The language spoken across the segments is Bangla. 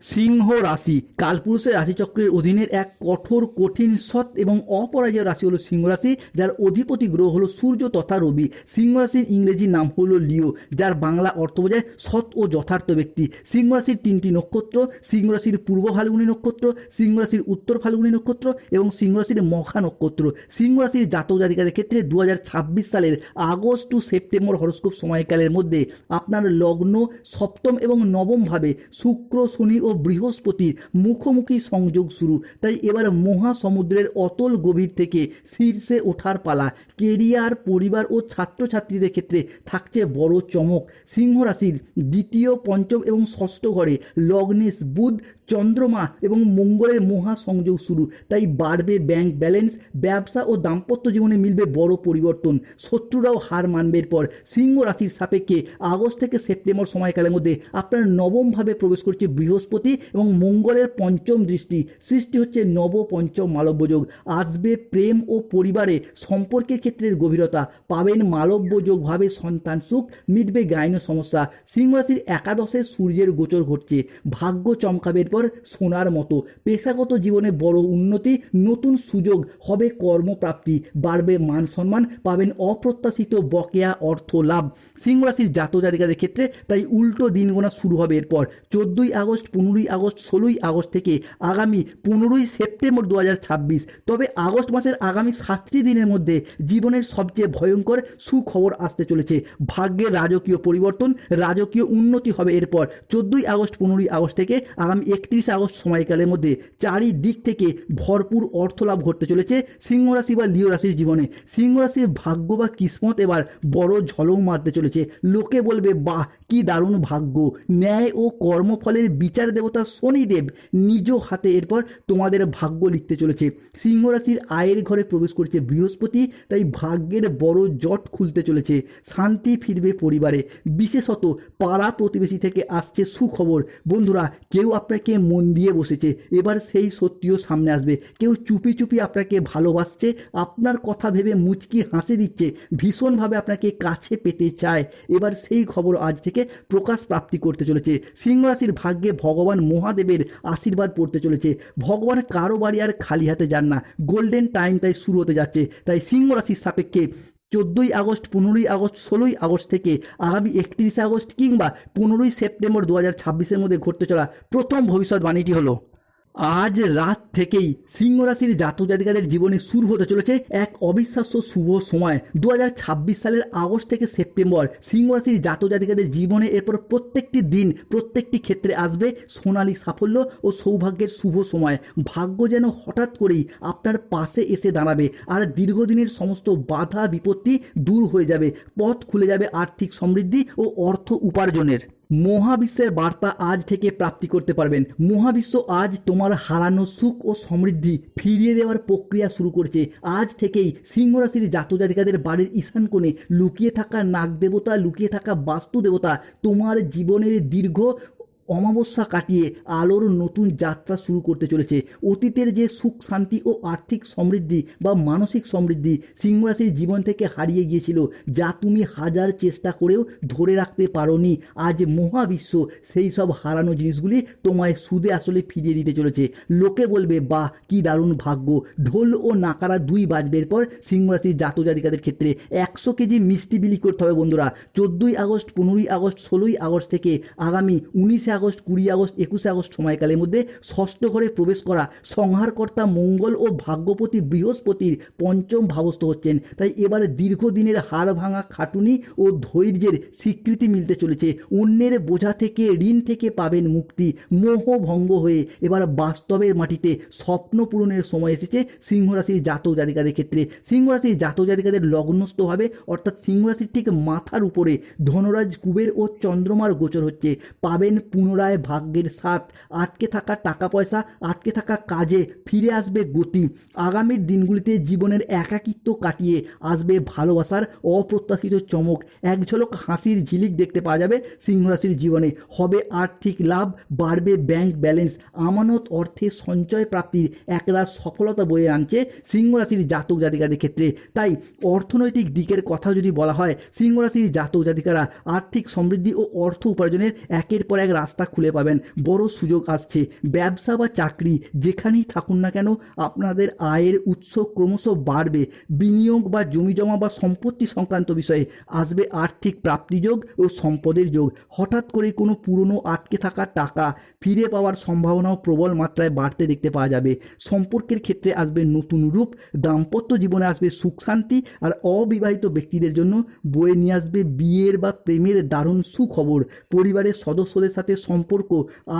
সিংহ রাশি কালপুরুষের রাশিচক্রের অধীনের এক কঠোর, কঠিন, সৎ এবং অপরাজেয় রাশি হলো সিংহ রাশি, যার অধিপতি গ্রহ হলো সূর্য তথা রবি। সিংহ রাশির ইংরেজি নাম হলো লিও, যার বাংলা অর্থ বোঝায় সৎ ও যথার্থ ব্যক্তি। সিংহ রাশির তিনটি নক্ষত্র: সিংহ রাশির পূর্ব ফাল্গুনী নক্ষত্র, সিংহ রাশির উত্তর ফাল্গুনী নক্ষত্র এবং সিংহ রাশির মখা নক্ষত্র। সিংহ রাশির জাতক জাতিকাদের ক্ষেত্রে 2026 সালের আগস্ট টু সেপ্টেম্বর হরস্কোপ সময়কালের মধ্যে আপনার লগ্ন, সপ্তম এবং নবম ভাবে শুক্র, শনি ও বৃহস্পতির মুখোমুখি সংযোগ শুরু। তাই এবার মহাসমুদ্রের অতল গভীর থেকে শীর্ষে ওঠার পালা। কেরিয়ার, পরিবার ও ছাত্রছাত্রীদের ক্ষেত্রে থাকছে বড় চমক। সিংহ রাশির দ্বিতীয়, পঞ্চম এবং ষষ্ঠ ঘরে লগ্নেশ বুধ, চন্দ্রমা এবং মঙ্গলের মহা সংযোগ শুরু। তাই বাড়বে ব্যাংক ব্যালেন্স, ব্যবসা ও দাম্পত্য জীবনে মিলবে বড় পরিবর্তন। শত্রুরাও হার মানবে। এরপর সিংহ রাশির সাপেক্ষে আগস্ট থেকে সেপ্টেম্বর সময়কালের মধ্যে আপনার নবম ভাবে প্রবেশ করছে বৃহস্পতি এবং মঙ্গলের পঞ্চম দৃষ্টি। সৃষ্টি হচ্ছে নব পঞ্চম মালব্যযোগ। আসবে প্রেম ও পরিবারে সম্পর্কের ক্ষেত্রের গভীরতা। পাবেন মালব্যযোগভাবে সন্তান সুখ, মিটবে গাইন সমস্যা। সিংহ রাশির একাদশে সূর্যের গোচর ঘটছে। ভাগ্য চমকাবে এরপর সোনার মতো। পেশাগত জীবনে বড় উন্নতি, নতুন সুযোগ, হবে কর্মপ্রাপ্তি, বাড়বে মান সম্মান, পাবেন অপ্রত্যাশিত বকেয়া অর্থ লাভ। সিংহ রাশির জাতক জাতিকাদের ক্ষেত্রে তাই উল্টো দিন গোনা শুরু হবে এরপর 14ই আগস্ট, 15ই আগস্ট, 16ই আগস্ট থেকে আগামী 15ই সেপ্টেম্বর 2026। তবে আগস্ট মাসের আগামী 7টি দিনের মধ্যে জীবনের সবচেয়ে ভয়ঙ্কর সুখবর আসতে চলেছে। ভাগ্যের রাজকীয় পরিবর্তন, রাজকীয় উন্নতি হবে এরপর 14ই আগস্ট, 15ই আগস্ট থেকে আগামী 31 আগস্ট সময়কালের মধ্যে চারিদিক থেকে ভরপুর অর্থলাভ ঘটতে চলেছে সিংহ রাশি বা লিও রাশির জীবনে। সিংহ রাশির ভাগ্য বা কিসমত এবার বড় ঝলক মারতে চলেছে। লোকে বলবে, বাহ কি দারুণ ভাগ্য। ন্যায় ও কর্মফলের বিচার দেবতা শনিদেব নিজ হাতে এরপর তোমাদের ভাগ্য লিখতে চলেছে। সিংহ রাশির আয়ের ঘরে প্রবেশ করছে বৃহস্পতি, তাই ভাগ্যের বড় জট খুলতে চলেছে। শান্তি ফিরবে পরিবারে, বিশেষত পাড়া প্রতিবেশী থেকে আসছে সুখবর। বন্ধুরা, কেউ আপনাকে মন দিয়ে বসেছে, এবার সেই সত্যিও সামনে আসবে। কেউ চুপি চুপি আপনাকে ভালোবাসছে, আপনার কথা ভেবে মুচকি হাসি দিচ্ছে, ভীষণভাবে আপনাকে কাছে পেতে চায়। এবার সেই খবর আজ থেকে প্রকাশ প্রাপ্তি করতে চলেছে। সিংহ রাশির ভাগ্যে ভগবান মহাদেবের আশীর্বাদ পড়তে চলেছে। ভগবান কারো বাড়ি আর খালি হাতে যান না। গোল্ডেন টাইম তাই শুরু হতে যাচ্ছে। তাই সিংহ রাশির সাপেক্ষে 14ই আগস্ট, 15ই আগস্ট, 16ই আগস্ট থেকে আগামী 31 আগস্ট কিংবা 15ই সেপ্টেম্বর 2026-এর মধ্যে ঘটতে চলা প্রথম ভবিষ্যৎবাণীটি হলো, আজ রাত থেকেই সিংহ রাশির জাতক জাতিকাদের জীবনে শুরু হতে চলেছে এক অবিশ্বাস্য শুভ সময়। 2026 সালের আগস্ট থেকে সেপ্টেম্বর সিংহ রাশির জাতক জাতিকাদের জীবনে এরপর প্রত্যেকটি দিন, প্রত্যেকটি ক্ষেত্রে আসবে সোনালী সাফল্য ও সৌভাগ্যের শুভ সময়। ভাগ্য যেন হঠাৎ করেই আপনার পাশে এসে দাঁড়াবে আর দীর্ঘদিনের সমস্ত বাধা বিপত্তি দূর হয়ে যাবে। পথ খুলে যাবে আর্থিক সমৃদ্ধি ও অর্থ উপার্জনের। মহাবিশ্বের বার্তা আজ থেকে প্রাপ্তি করতে পারবেন। মহাবিশ্ব আজ তোমার হারানো সুখ ও সমৃদ্ধি ফিরিয়ে দেওয়ার প্রক্রিয়া শুরু করছে। আজ থেকেই সিংহ রাশির জাতক জাতিকাদের বাড়ির ঈশান কোণে লুকিয়ে থাকা নাগ দেবতা, লুকিয়ে থাকা বাস্তু দেবতা তোমার জীবনের দীর্ঘ অমাবস্যা কাটিয়ে আলোর নতুন যাত্রা শুরু করতে চলেছে। অতীতের যে সুখ, শান্তি ও আর্থিক সমৃদ্ধি বা মানসিক সমৃদ্ধি সিংহ রাশির জীবন থেকে হারিয়ে গিয়েছিল, যা তুমি হাজার চেষ্টা করেও ধরে রাখতে পারোনি, আজ মহাবিশ্ব সেই সব হারানো জিনিসগুলি তোমায় সুদে আসলে ফিরিয়ে দিতে চলেছে। লোকে বলবে, বাহ কি দারুণ ভাগ্য। ঢোল ও নাকারা দুই বাজবের পর সিংহ রাশির জাতক জাতিকাদের ক্ষেত্রে 100 কেজি মিষ্টি বিলি করতে হবে। বন্ধুরা, 14ই আগস্ট, 15ই আগস্ট, 16ই আগস্ট থেকে আগামী 19 আগস্ট, 20 আগস্ট, 21 আগস্ট সময়কালের মধ্যে ষষ্ঠ ঘরে প্রবেশ করা সংহারকর্তা মঙ্গল ও ভাগ্যপতি বৃহস্পতির পঞ্চম ভাবস্থ হচ্ছেন। তাই এবারে দীর্ঘদিনের হাড় ভাঙা খাটুনি ও ধৈর্যের স্বীকৃতি মিলতে চলেছে। অন্যের বোঝা থেকে, ঋণ থেকে পাবেন মুক্তি। মোহভঙ্গ হয়ে এবার বাস্তবের মাটিতে স্বপ্ন পূরণের সময় এসেছে সিংহ রাশির জাতক জাতিকাদের ক্ষেত্রে। সিংহ রাশির জাতক জাতিকাদের লগ্নস্থভাবে অর্থাৎ সিংহ রাশির ঠিক মাথার উপরে ধনরাজ, কুবের ও চন্দ্রমার গোচর হচ্ছে। পাবেন পুনরায় ভাগ্যের সাথ। আটকে থাকা টাকা পয়সা, আটকে থাকা কাজে ফিরে আসবে গতি। আগামীর দিনগুলিতে জীবনের একাকিত্ব কাটিয়ে আসবে ভালোবাসার অপ্রত্যাশিত চমক। এক ঝলক হাসির ঝিলিক দেখতে পাওয়া যাবে সিংহ রাশির জীবনে। হবে আর্থিক লাভ, বাড়বে ব্যাংক ব্যালেন্স। আমানত অর্থে সঞ্চয় প্রাপ্তির একরাশ সফলতা বয়ে আনছে সিংহ রাশির জাতক জাতিকাদের ক্ষেত্রে। তাই অর্থনৈতিক দিকের কথা যদি বলা হয়, সিংহ রাশির জাতক জাতিকারা আর্থিক সমৃদ্ধি ও অর্থ উপার্জনের একের পর এক রাস্তা রাস্তা খুলে পাবেন, বড় সুযোগ আসছে। ব্যবসা বা চাকরি যেখানেই থাকুন না কেন আপনাদের আয়ের উৎস ক্রমশ বাড়বে। বিনিয়োগ বা জমিজমা বা সম্পত্তি সংক্রান্ত বিষয়ে আসবে আর্থিক প্রাপ্তিযোগ ও সম্পদের যোগ। হঠাৎ করে কোনো পুরনো আটকে থাকা টাকা ফিরে পাওয়ার সম্ভাবনাও প্রবল মাত্রায় বাড়তে দেখতে পাওয়া যাবে। সম্পর্কের ক্ষেত্রে আসবে নতুন রূপ, দাম্পত্য জীবনে আসবে সুখ শান্তি, আর অবিবাহিত ব্যক্তিদের জন্য বয়ে নিয়ে আসবে বিয়ের বা প্রেমের দারুণ সুখবর। পরিবারের সদস্যদের সাথে সম্পর্ক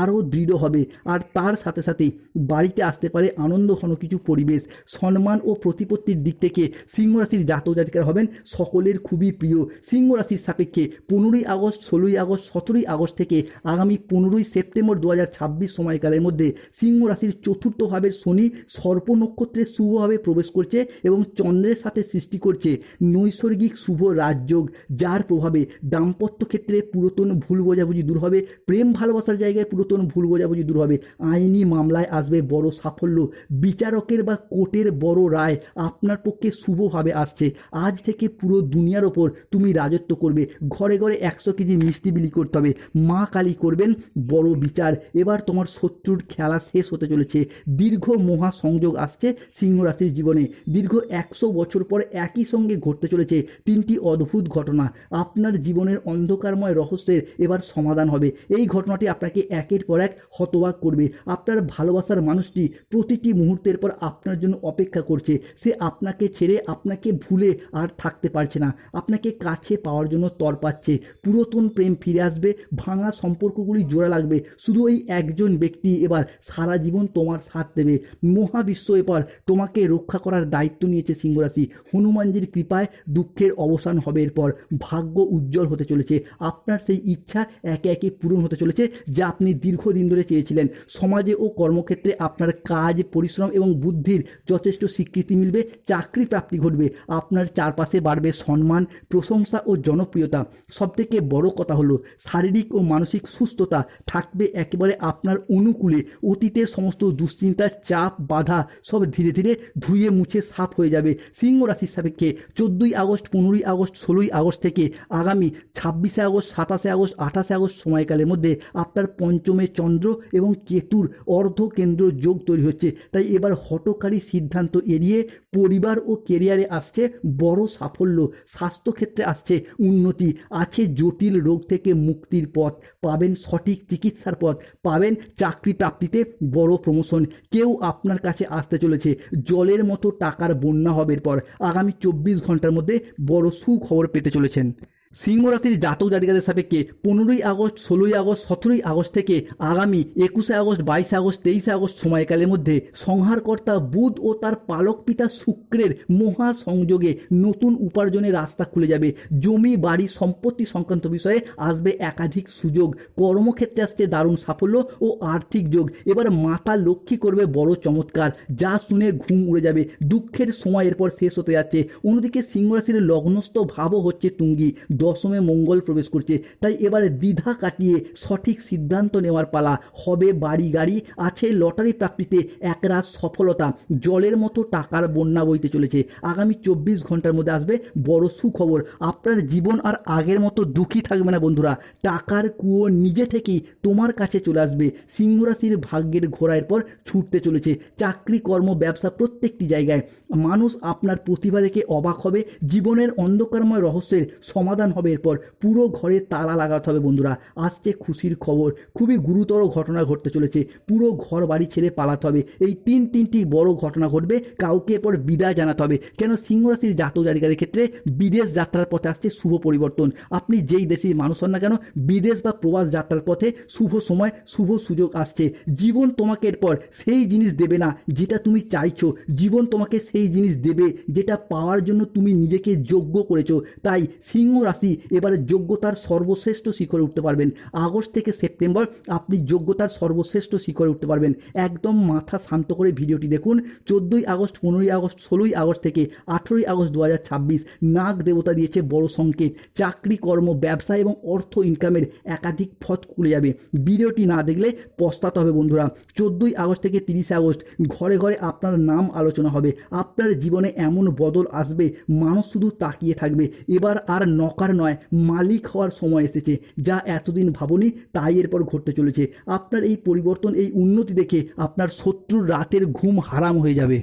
আরও দৃঢ় হবে, আর তার সাথে সাথে বাড়িতে আসতে পারে আনন্দঘন কিছু পরিবেশ। সম্মান ও প্রতিপত্তির দিক থেকে সিংহ রাশির জাতক জাতিকারা হবেন সকলের খুবই প্রিয়। সিংহ রাশির সাপেক্ষে 15ই আগস্ট, 16ই আগস্ট, 17ই আগস্ট থেকে আগামী 15ই সেপ্টেম্বর 2026 সময়কালের মধ্যে সিংহ রাশির চতুর্থ ভাবের শনি সর্প নক্ষত্রে শুভভাবে প্রবেশ করছে এবং চন্দ্রের সাথে সৃষ্টি করছে নৈসর্গিক শুভ রাজযোগ, যার প্রভাবে দাম্পত্য ক্ষেত্রে পুরাতন ভুল বোঝাবুঝি দূর হবে, প্রেম ভালোবাসার জায়গায় পুরাতন ভুল বোঝাবুঝি দূর হবে, আইনি মামলায় আসবে বড় সাফল্য, বিচারকের বা কোর্টের বড় রায় আপনার পক্ষে শুভভাবে আসছে। আজ থেকে পুরো দুনিয়ার ওপর তুমি রাজত্ব করবে। ঘরে ঘরে 100 কেজি মিষ্টি বিলি করতে হবে। মা কালী করবেন বড় বিচার। এবার তোমার শত্রুর খেলা শেষ হতে চলেছে। দীর্ঘ মহা সংযোগ আসছে সিংহ রাশির জীবনে। দীর্ঘ 100 বছর পর একই সঙ্গে ঘটতে চলেছে 3টি অদ্ভুত ঘটনা। আপনার জীবনের অন্ধকারময় রহস্যের এবার সমাধান হবে। এই ঘটনাটি আপনাকে একের পর এক হতবাক করবে। আপনার ভালোবাসার মানুষটি প্রতিটি মুহূর্তের পর আপনার জন্য অপেক্ষা করছে। সে আপনাকে ছেড়ে, আপনাকে ভুলে আর থাকতে পারছে না। আপনাকে কাছে পাওয়ার জন্য তরপাচ্ছে। পুরাতন প্রেম ফিরে আসবে, ভাঙা সম্পর্কগুলি জোড়া লাগবে। শুধু এই একজন ব্যক্তি এবার সারা জীবন তোমার সাথ দেবে। মহাবিশ্ব এবার তোমাকে রক্ষা করার দায়িত্ব নিয়েছে সিংহ রাশি। হনুমানজির কৃপায় দুঃখের অবসান হবে। এরপর ভাগ্য উজ্জ্বল হতে চলেছে। আপনার সেই ইচ্ছা একে একে পূরণ হতে চলেছে যা আপনি দীর্ঘদিন ধরে চেয়েছিলেন। সমাজে ও কর্মক্ষেত্রে আপনার কাজ, পরিশ্রম এবং বুদ্ধির যথেষ্ট স্বীকৃতি মিলবে। চাকরি প্রাপ্তি ঘটবে। আপনার চারপাশে বাড়বে সম্মান, প্রশংসা ও জনপ্রিয়তা। সবথেকে বড় কথা হলো শারীরিক ও মানসিক সুস্থতা থাকবে একেবারে আপনার অনুকূলে। অতীতের সমস্ত দুশ্চিন্তা, চাপ, বাধা সব ধীরে ধীরে ধুয়ে মুছে সাফ হয়ে যাবে। সিংহ রাশির সাপেক্ষে 14ই আগস্ট, 15ই আগস্ট, 16ই আগস্ট থেকে আগামী 26শে আগস্ট, 27শে আগস্ট, 28শে আগস্ট সময়কালের মধ্যে আপনার পঞ্চমে চন্দ্র এবং কেতুর অর্ধকেন্দ্র যোগ তৈরি হচ্ছে। তাই এবার হঠকারী সিদ্ধান্ত এড়িয়ে পরিবার ও কেরিয়ারে আসছে বড় সাফল্য। স্বাস্থ্যক্ষেত্রে আসছে উন্নতি। আছে জটিল রোগ থেকে মুক্তির পথ, পাবেন সঠিক চিকিৎসার পথ, পাবেন চাকরি প্রাপ্তিতে বড় প্রমোশন। কেউ আপনার কাছে আসতে চলেছে। জলের মতো টাকার বন্যা হবে। এরপর আগামী 24 ঘন্টার মধ্যে বড় সুখবর পেতে চলেছেন। সিংহ রাশির জাতক জাতিকাদের সাপেক্ষে 15ই আগস্ট, 16ই আগস্ট, 17ই আগস্ট থেকে আগামী 21শে আগস্ট, 22শে আগস্ট, 23শে আগস্ট সময়কালের মধ্যে সংহারকর্তা বুধ ও তার পালক পিতা শুক্রের মহা সংযোগে নতুন উপার্জনের রাস্তা খুলে যাবে। জমি, বাড়ি, সম্পত্তি সংক্রান্ত বিষয়ে আসবে একাধিক সুযোগ। কর্মক্ষেত্রে আসছে দারুণ সাফল্য ও আর্থিক যোগ। এবার মাতা লক্ষ্মী করবে বড় চমৎকার, যা শুনে ঘুম উড়ে যাবে। দুঃখের সময় এরপর শেষ হতে যাচ্ছে। অন্যদিকে সিংহ রাশির লগ্নস্থ ভাবও হচ্ছে তুঙ্গি, 10মে মঙ্গল প্রবেশ করছে। তাই এবারে দ্বিধা কাটিয়ে সঠিক সিদ্ধান্ত নেওয়ার পালা। হবে বাড়ি গাড়ি, আছে লটারি প্রাপ্তিতে একরাশ সফলতা। জলের মতো টাকার বন্যা বইতে চলেছে। আগামী 24 ঘন্টার মধ্যে আসবে বড় সুখবর। আপনার জীবন আর আগের মতো দুঃখী থাকবে না বন্ধুরা। টাকার কুয়ো নিজে থেকেই তোমার কাছে চলে আসবে। সিংহ রাশির ভাগ্যের ঘোড়ার পর ছুটতে চলেছে। চাকরি, কর্ম, ব্যবসা প্রত্যেকটি জায়গায় মানুষ আপনার প্রতিভা দেখে অবাক হবে। জীবনের অন্ধকারময় রহস্যের সমাধান হবে। এরপর পুরো ঘরে তালা লাগাতে হবে বন্ধুরা। আসছে খুশির খবর। খুবই গুরুতর ঘটনা ঘটতে চলেছে। পুরো ঘর বাড়ি ছেড়ে পালাতে হবে। এই তিনটি বড় ঘটনা ঘটবে। কাউকে এরপর বিদায় জানাতে হবে। কেন সিংহ রাশির জাতক জাতিকাদের ক্ষেত্রে বিদেশ যাত্রার পথে আসছে শুভ পরিবর্তন। আপনি যেই দেশের মানুষ হন না কেন, বিদেশ বা প্রবাস যাত্রার পথে শুভ সময়, শুভ সুযোগ আসছে। জীবন তোমাকে এরপর সেই জিনিস দেবে না যেটা তুমি চাইছো। জীবন তোমাকে সেই জিনিস দেবে যেটা পাওয়ার জন্য তুমি নিজেকে যোগ্য করেছো। তাই সিংহ রাশি এবারে যোগ্যতার সর্বশ্রেষ্ঠ শিখরে উঠতে পারবেন। আগস্ট থেকে সেপ্টেম্বর আপনি যোগ্যতার সর্বশ্রেষ্ঠ শিখরে উঠতে পারবেন। একদম মাথা শান্ত করে ভিডিওটি দেখুন। 14ই আগস্ট, 15ই আগস্ট, 16ই আগস্ট থেকে 18ই আগস্ট 2026 নাগ দেবতা দিয়েছে বড় সংকেত। চাকরি, কর্ম, ব্যবসা এবং অর্থ ইনকামের একাধিক পথ খুলে যাবে। ভিডিওটি না দেখলে পস্তাতে হবে বন্ধুরা। 14ই আগস্ট থেকে 30শে আগস্ট ঘরে ঘরে আপনার নাম আলোচনা হবে। আপনার জীবনে এমন বদল আসবে, মানুষ শুধু তাকিয়ে থাকবে। এবার আর নকা নৌকার নয় মালিক হওয়ার সময় এসেছে। যা এতদিন ভাবনি তাই এরপর ঘটতে চলেছে। আপনার এই পরিবর্তন, এই উন্নতি দেখে আপনার শত্রুর রাতের ঘুম হারাম হয়ে যাবে।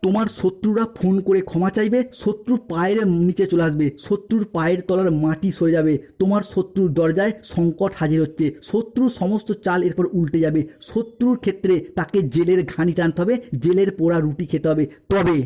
তোমার শত্রুরা ফোন করে ক্ষমা চাইবে, শত্রু পায়ের নিচে চলে আসবে, শত্রুর পায়ের তলার মাটি সরে যাবে, তোমার শত্রুর দরজায় সংকট হাজির হচ্ছে, শত্রুর সমস্ত চাল এরপর উল্টে যাবে, শত্রুর ক্ষেত্রে তাকে জেলের ঘানি টানতে হবে, জেলের পোড়া রুটি খেতে হবে। তবে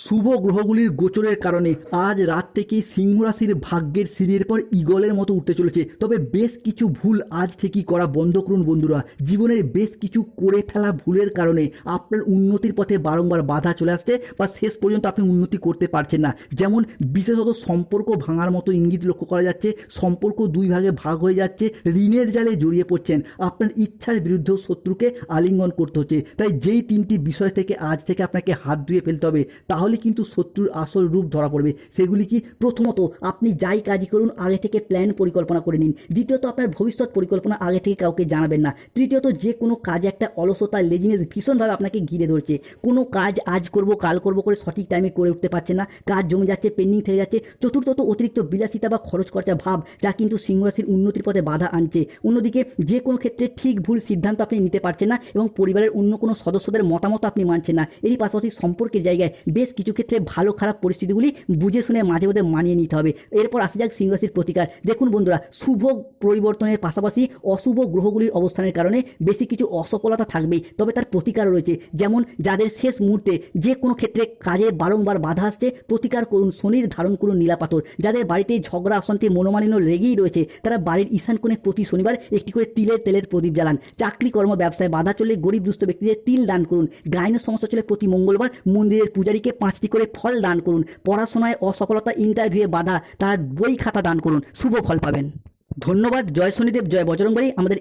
শুভ গ্রহগুলির গোচরের কারণে আজ রাত থেকেই সিংহ রাশির ভাগ্যের সিঁড়ির পর ঈগলের মতো উঠতে চলেছে। তবে বেশ কিছু ভুল আজ থেকেই করা বন্ধ করুন বন্ধুরা। জীবনের বেশ কিছু করে ফেলা ভুলের কারণে আপনার উন্নতির পথে বারংবার বাধা চলে আসছে বা শেষ পর্যন্ত আপনি উন্নতি করতে পারছেন না। যেমন বিশেষত সম্পর্ক ভাঙার মতো ইঙ্গিত লক্ষ্য করা যাচ্ছে, সম্পর্ক দুই ভাগে ভাগ হয়ে যাচ্ছে, ঋণের জালে জড়িয়ে পড়ছেন, আপনার ইচ্ছার বিরুদ্ধেও শত্রুকে আলিঙ্গন করতে হচ্ছে। তাই যেই তিনটি বিষয় থেকে আজ থেকে আপনাকে হাত ধুয়ে ফেলতে হবে, তাহলে কিন্তু শত্রুর আসল রূপ ধরা পড়বে। সেগুলি কি? প্রথমত, আপনি যাই কাজই করুন আগে থেকে প্ল্যান পরিকল্পনা করে নিন। দ্বিতীয়ত, আপনার ভবিষ্যৎ পরিকল্পনা আগে থেকে কাউকে জানাবেন না। তৃতীয়ত, যে কোনো কাজে একটা অলসতা, লেজিনেস ভীষণভাবে আপনাকে ঘিরে ধরছে। কোনো কাজ আজ করব কাল করব করে সঠিক টাইমে করে উঠতে পারছেন না, কাজ জমে যাচ্ছে, পেন্ডিং থেকে যাচ্ছে। চতুর্থত, অতিরিক্ত বিলাসিতা বা খরচ খরচা ভাব, যা কিন্তু সিংহ রাশির উন্নতির পথে বাধা আনছে। অন্যদিকে যে কোনো ক্ষেত্রে ঠিক ভুল সিদ্ধান্ত আপনি নিতে পারছেন না এবং পরিবারের অন্য কোনো সদস্যদের মতামত আপনি মানছেন না। এরই পাশাপাশি সম্পর্কের জায়গায় বেশ কিছু ক্ষেত্রে ভালো খারাপ পরিস্থিতিগুলি বুঝে শুনে মাঝে মধ্যে মানিয়ে নিতে হবে। এরপর আসে যাক সিংহ রাশির প্রতিকার। দেখুন বন্ধুরা, শুভ পরিবর্তনের পাশাপাশি অশুভ গ্রহগুলির অবস্থানের কারণে বেশি কিছু অসফলতা থাকবেই, তবে তার প্রতিকারও রয়েছে। যেমন যাদের শেষ মুহূর্তে যে কোনো ক্ষেত্রে কাজে বারংবার বাধা আসছে, প্রতিকার করুন শনির ধারণ করুন নীলা পাথর। যাদের বাড়িতে ঝগড়া অশান্তি মনোমালিন্য লেগেই রয়েছে, তারা বাড়ির ঈশান কোণে প্রতি শনিবার একটি করে তেলের প্রদীপ জ্বালান। চাকরি কর্ম ব্যবসায় বাধা চললে গরিব দুস্থ ব্যক্তিদের তিল দান করুন। গায়নের সমস্যা চলে প্রতি মঙ্গলবার মন্দিরের পূজারীকে 5টি করে ফল দান করুন। পড়াশোনায় অসফলতা, ইন্টারভিউয়ে বাধা, তার বই খাতা দান করুন, শুভ ফল পাবেন। ধন্যবাদ। জয় শনিদেব, জয় বজরংবলী। আমাদের